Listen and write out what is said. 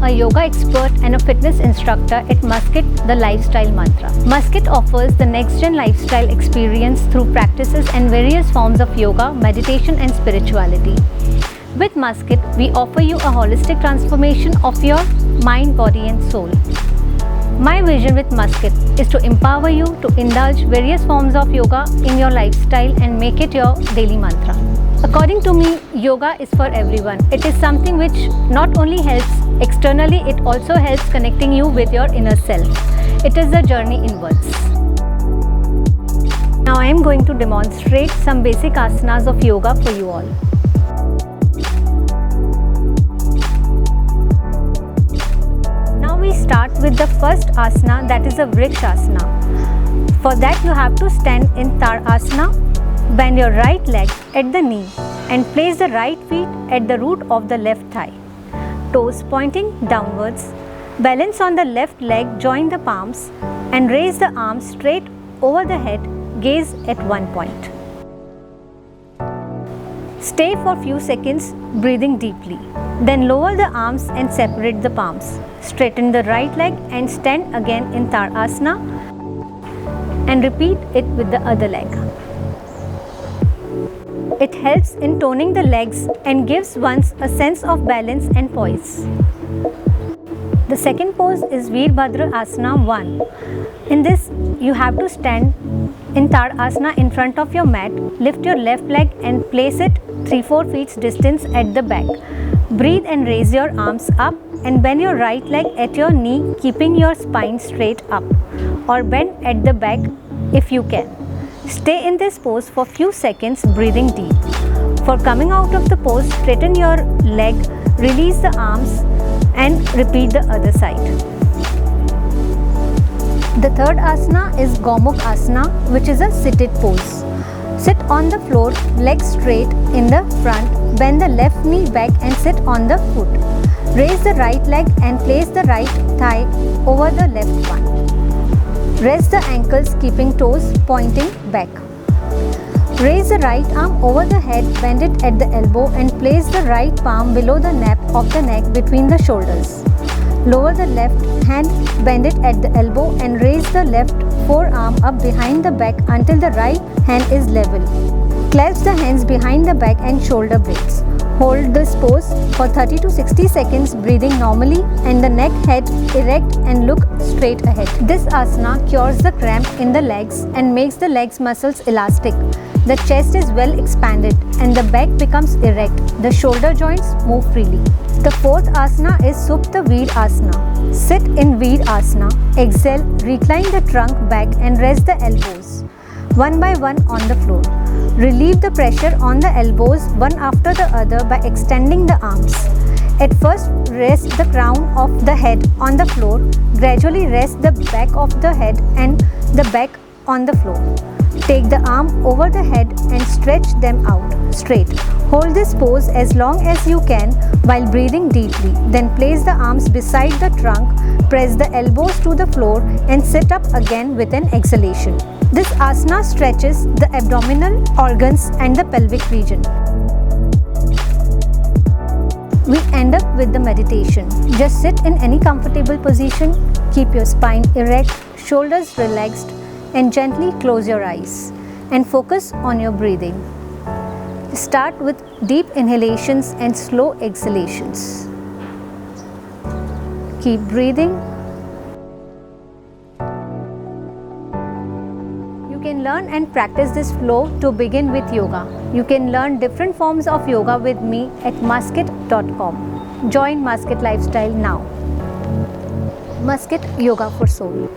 a yoga expert and a fitness instructor at Musket, the Lifestyle Mantra. Musket offers the next-gen lifestyle experience through practices and various forms of yoga, meditation and spirituality. With Musket, we offer you a holistic transformation of your mind, body and soul. My vision with Musket is to empower you to indulge various forms of yoga in your lifestyle and make it your daily mantra. According to me, yoga is for everyone. It is something which not only helps externally, it also helps connecting you with your inner self. It is a journey inwards. Now I am going to demonstrate some basic asanas of yoga for you all. Now we start with the first asana, that is a Vrikshasana. For that you have to stand in Tadasana. Bend your right leg at the knee and place the right feet at the root of the left thigh. Toes pointing downwards. Balance on the left leg, join the palms and raise the arms straight over the head, gaze at one point. Stay for few seconds breathing deeply. Then lower the arms and separate the palms. Straighten the right leg and stand again in Tadasana and repeat it with the other leg. It helps in toning the legs and gives one a sense of balance and poise. The second pose is Veerbhadra Asana 1. In this, you have to stand in Tadasana in front of your mat. Lift your left leg and place it 3-4 feet distance at the back. Breathe and raise your arms up and bend your right leg at your knee, keeping your spine straight up, or bend at the back if you can. Stay in this pose for few seconds, breathing deep. For coming out of the pose, straighten your leg, release the arms and repeat the other side. The third asana is Gomukh Asana, which is a seated pose. Sit on the floor, legs straight in the front, bend the left knee back and sit on the foot. Raise the right leg and place the right thigh over the left one. Rest the ankles, keeping toes pointing back. Raise the right arm over the head, bend it at the elbow and place the right palm below the nape of the neck between the shoulders. Lower the left hand, bend it at the elbow and raise the left forearm up behind the back until the right hand is level. Clasp the hands behind the back and shoulder blades. Hold this pose for 30 to 60 seconds, breathing normally and the neck head erect and look straight ahead. This asana cures the cramp in the legs and makes the legs muscles elastic. The chest is well expanded and the back becomes erect. The shoulder joints move freely. The fourth asana is Supta Veer Asana. Sit in Veer Asana. Exhale, recline the trunk back and rest the elbows one by one on the floor. Relieve the pressure on the elbows one after the other by extending the arms. At first, rest the crown of the head on the floor. Gradually rest the back of the head and the back on the floor. Take the arm over the head and stretch them out straight. Hold this pose as long as you can while breathing deeply. Then place the arms beside the trunk, press the elbows to the floor and sit up again with an exhalation. This asana stretches the abdominal organs and the pelvic region. We end up with the meditation. Just sit in any comfortable position, keep your spine erect, shoulders relaxed and gently close your eyes and focus on your breathing. Start with deep inhalations and slow exhalations. Keep breathing. You can learn and practice this flow to begin with yoga. You can learn different forms of yoga with me at musket.com. Join Musket Lifestyle now. Musket Yoga for Soul.